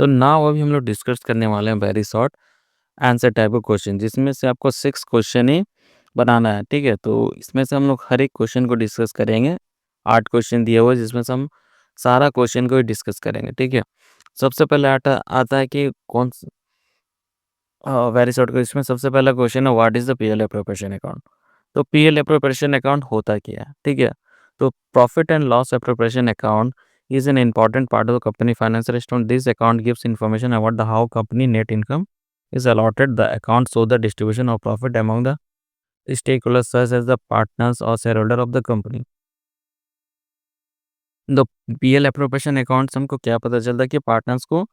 तो नाउ अभी हम लोग डिस्कस करने वाले हैं very short answer type of question, जिसमें से आपको 6 क्वेश्चन ही बनाना है, ठीक है? तो इसमें से हम लोग हर एक क्वेश्चन को डिस्कस करेंगे। 8 क्वेश्चन दिए हुए हैं, जिसमें से हम सारा क्वेश्चन को ही डिस्कस करेंगे, ठीक है? सबसे पहले आता आता है कि वेरी शॉर्ट, इसमें सबसे पहला क्वेश्चन है, what is the PL appropriation account? तो पीएल एप्रोप्रिएशन अकाउंट होता क्या है, ठीक है? तो profit and loss appropriation account is an important part of the company financial statement. This account gives information about the how company net income is allotted. The account show the distribution of profit among the stakeholders such as the partners or shareholder of the company. The PL appropriation account से हमको क्या पता चलता है कि partners को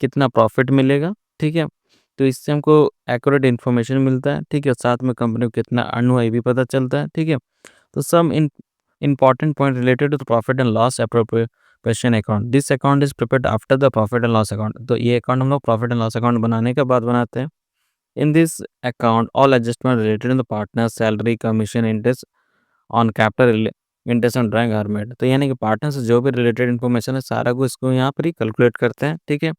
कितना profit मिलेगा, ठीक है? तो इससे हमको एक्यूरेट इन्फॉर्मेशन मिलता है, ठीक है? साथ में कंपनी को कितना अर्न हुआ ये भी पता चलता है, ठीक है? तो सम important point related to the profit and loss appropriation account. This account is prepared after the profit and loss account. तो ये अकाउंट हम लोग प्रॉफिट एंड लॉस अकाउंट बनाने के बाद बनाते हैं. In this account all adjustment related to the partner salary commission interest on capital interest on drawing are made. तो यानी कि पार्टनर से जो भी रिलेटेड इन्फॉर्मेशन है सारा कुछ इसको यहाँ पर ही कैलकुलेट करते हैं, ठीक है?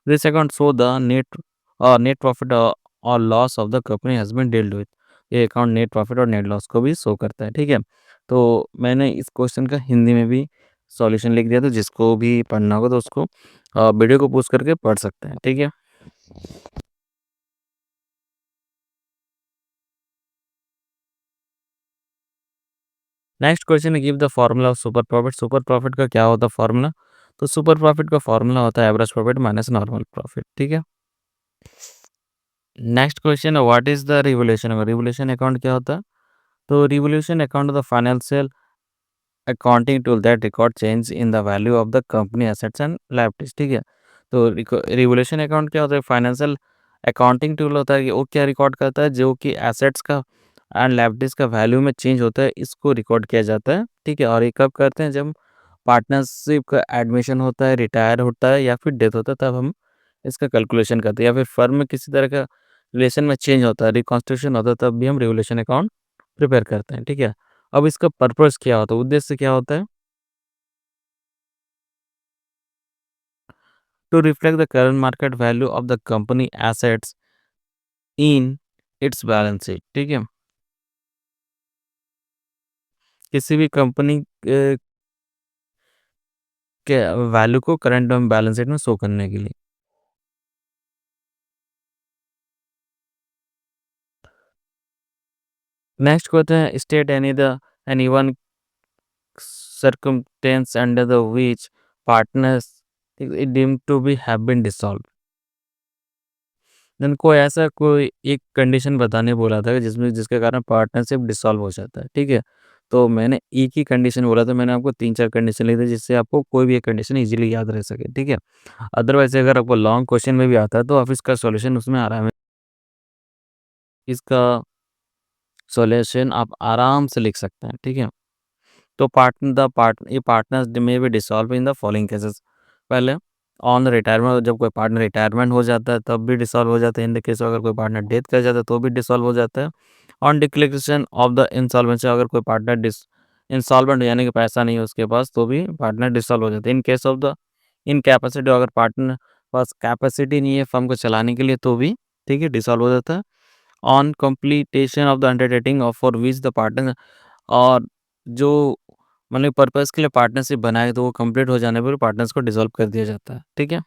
This account show the net profit or loss of the company has been dealt with. ये अकाउंट नेट प्रॉफिट और नेट लॉस को भी शो करता है, ठीक है? तो मैंने इस क्वेश्चन का हिंदी में भी सॉल्यूशन लिख दिया, तो जिसको भी पढ़ना होगा तो उसको वीडियो को पॉज़ करके पढ़ सकते हैं, ठीक है? नेक्स्ट क्वेश्चन है, give the formula of super profit. Super profit का क्या होता है फॉर्मूला? तो सुपर प्रॉफिट का फॉर्मूला होता है average profit minus normal profit, ठीक है? नेक्स्ट क्वेश्चन है, what is the revolution account? Revolution account क्या होता है? तो revolution account of the financial accounting tool that record change in the value of the company assets and liabilities, ठीक है? तो रिवोल्यूशन अकाउंट क्या होता है? फाइनेंशियल अकाउंटिंग टूल होता है कि वो क्या रिकॉर्ड करता है, जो कि एसेट्स का एंड लायबिलिटीज का वैल्यू में चेंज होता है, इसको रिकॉर्ड किया जाता है, ठीक है? और ये कब करते हैं? जब पार्टनरशिप का एडमिशन होता है, रिटायर होता है या फिर डेथ होता है, तब हम इसका कैलकुलेशन करते हैं, या फिर फर्म में किसी तरह का रिलेशन में चेंज होता है, रिकॉन्स्टिट्यूशन होता है, तब भी हम रिवोल्यूशन अकाउंट प्रिपेयर करते हैं, ठीक है? अब इसका पर्पस क्या होता है, उद्देश्य क्या होता है? To reflect the current market value of the company assets in its balance sheet, ठीक है? किसी भी कंपनी के वैल्यू को करंट बैलेंस शीट में शो करने के लिए. नेक्स्ट क्वेश्चन है, state any one circumstance under the which partners is deemed to be have been dissolved. Then कोई ऐसा कोई एक कंडीशन बताने बोला था जिसमें जिसके कारण पार्टनरशिप डिसॉल्व हो जाता है, ठीक है? तो मैंने एक ही कंडीशन बोला था, मैंने आपको 3-4 कंडीशन लिखे थे जिससे आपको कोई भी एक कंडीशन ईज़िली याद रह सके, ठीक है? अदरवाइज़ अगर आपको लॉन्ग क्वेश्चन में भी आता है तो आप इसका सॉल्यूशन उसमें आराम है, इसका सॉल्यूशन आप आराम से लिख सकते हैं, ठीक है? तो पार्टनर्स में B dissolve in the following cases. पहले ऑन रिटायरमेंट, जब कोई पार्टनर रिटायरमेंट हो जाता है तब भी डिसॉल्व हो जाता है. इन द केस अगर कोई पार्टनर डेथ कर जाता है तो भी डिसॉल्व हो जाता है. On declaration of the insolvency, अगर कोई पार्टनर इंसॉल्वेंट यानी कि पैसा नहीं है उसके पास तो भी पार्टनर डिसॉल्व हो जाता है. In case of the incapacity, अगर पार्टनर पास कैपेसिटी नहीं है फर्म को चलाने के लिए तो भी, ठीक है, डिसॉल्व हो जाता है. On completion of the undertaking of for which the partner, और जो मतलब पर्पज़ के लिए पार्टनरशिप बनाए तो वो कंप्लीट हो जाने पर पार्टनर्स को डिसॉल्व कर दिया जाता है, ठीक है?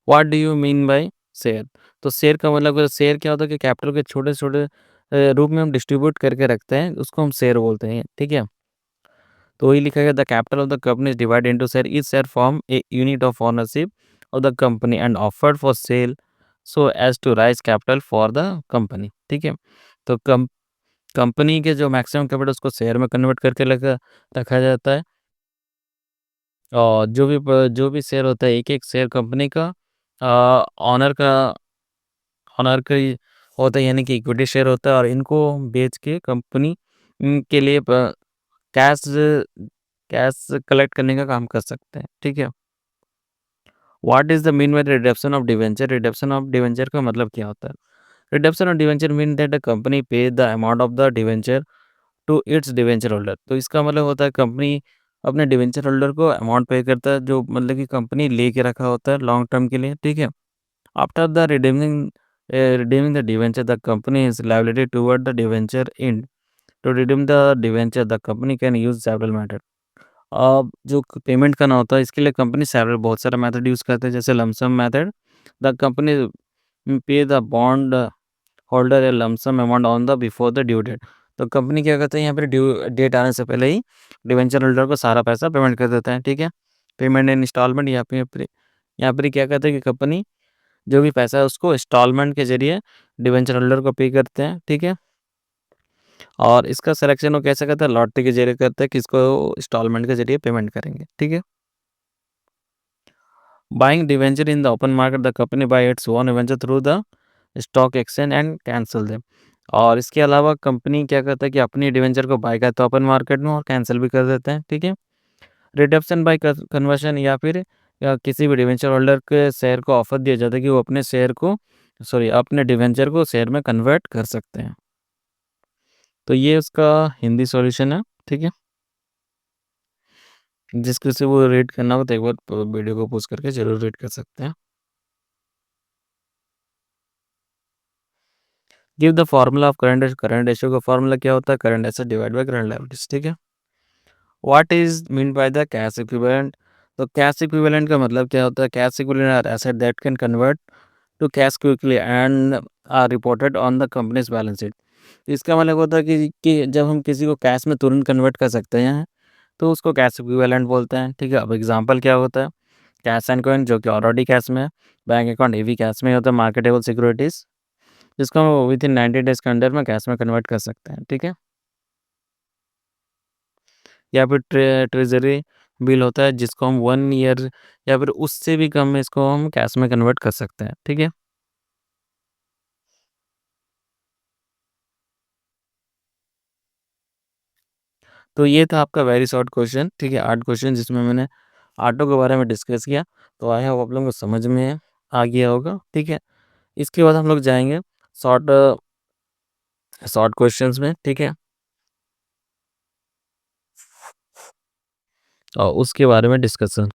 What do you mean by share? तो शेयर का मतलब, शेयर क्या होता है कि कैपिटल के छोटे-छोटे रूप में हम डिस्ट्रीब्यूट करके रखते हैं, उसको हम शेयर बोलते हैं, ठीक है? तो वही लिखा गया, the capital of the company is divided into share, each share form a unit of ownership of the company and offered for sale so as to raise capital for the company, ठीक है? तो company के जो maximum capital उसको share में convert करके रखा रखा जाता है, और जो भी शेयर होता है, एक-एक शेयर कंपनी का ऑनर का ऑनर का ही होता है, यानी कि इक्विटी शेयर होता है, और इनको बेच के कंपनी के लिए कैश कैश कलेक्ट करने का काम कर सकते हैं, ठीक है? What is the mean by redemption of debenture? Redemption of debenture का मतलब क्या होता है? Redemption of debenture mean that the company pay the amount of the debenture to its debenture holder. तो इसका मतलब होता है कंपनी अपने डिबेंचर होल्डर को अमाउंट पे करता है जो मतलब कि कंपनी लेके रखा होता है लॉन्ग टर्म के लिए, ठीक है? After the redeeming the debenture, the company is liability toward the debenture in to redeem the debenture, the company can use several method. अब जो पेमेंट करना होता है इसके लिए कंपनी सेवरल बहुत सारा मेथड यूज़ करते हैं जैसे lumpsum method. The company pay the bond holder a lumpsum amount on the before the due date. तो कंपनी क्या करता है यहाँ पे ड्यू डेट आने से पहले ही डिवेंचर होल्डर को सारा पैसा पेमेंट कर देता है, ठीक है? पेमेंट इन इंस्टॉलमेंट यहाँ पे क्या कहते हैं कि कंपनी जो भी पैसा है उसको इंस्टॉलमेंट के ज़रिए डिबेंचर होल्डर को पे करते हैं, ठीक है? और इसका सिलेक्शन वो कैसे करता है? लॉटरी के ज़रिए करता है, किसको इंस्टॉलमेंट के ज़रिए पेमेंट करेंगे, ठीक है? Buying debenture in the open market, the company by its own debenture through the stock exchange and cancel them. और इसके अलावा कंपनी क्या करता है कि अपनी डिवेंचर को बाय करता है ओपन मार्केट में और कैंसिल भी कर देते हैं, ठीक है? रिडम्पशन बाय कन्वर्शन या किसी भी डिवेंचर होल्डर के शेयर को ऑफर दिया जाता है कि वो अपने डिवेंचर को शेयर में कन्वर्ट कर सकते हैं। तो ये उसका हिंदी सॉल्यूशन है, ठीक है? जिसको से वो रीड करना हो तो एक बार वीडियो को पॉज़ करके ज़रूर रीड कर सकते हैं। Give the formula of current ratio का फॉर्मूला क्या होता है? Current asset divide by current liabilities, ठीक है? What is mean by the cash equivalent? तो कैश इक्विवेलेंट का मतलब क्या होता है? Cash equivalent are asset that can convert to cash quickly and are reported on the company's balance sheet. इसका मतलब होता है कि जब हम किसी को कैश में तुरंत कन्वर्ट कर सकते हैं तो उसको कैश इक्विवेलेंट बोलते हैं, ठीक है? अब एग्जांपल क्या होता है? कैश एंड कॉइन जो कि ऑलरेडी कैश में है, बैंक अकाउंट ये भी कैश में ही होता है, मार्केटेबल सिक्योरिटीज़ जिसको हम विद इन 90 डेज़ के अंदर में कैश में कन्वर्ट कर सकते हैं, ठीक है? या फिर ट्रेज़री बिल होता है जिसको हम 1 ईयर या फिर उससे भी कम में इसको हम कैश में कन्वर्ट कर सकते हैं, ठीक है? तो ये था आपका वेरी शॉर्ट क्वेश्चन, ठीक है? 8 क्वेश्चन जिसमें मैंने ऑटो के बारे में डिस्कस किया, तो आई होप आप लोगों को समझ में आ गया होगा, ठीक है? इसके बाद हम लोग जाएँगे शॉर्ट शॉर्ट क्वेश्चंस में, ठीक है? और उसके बारे में डिस्कशन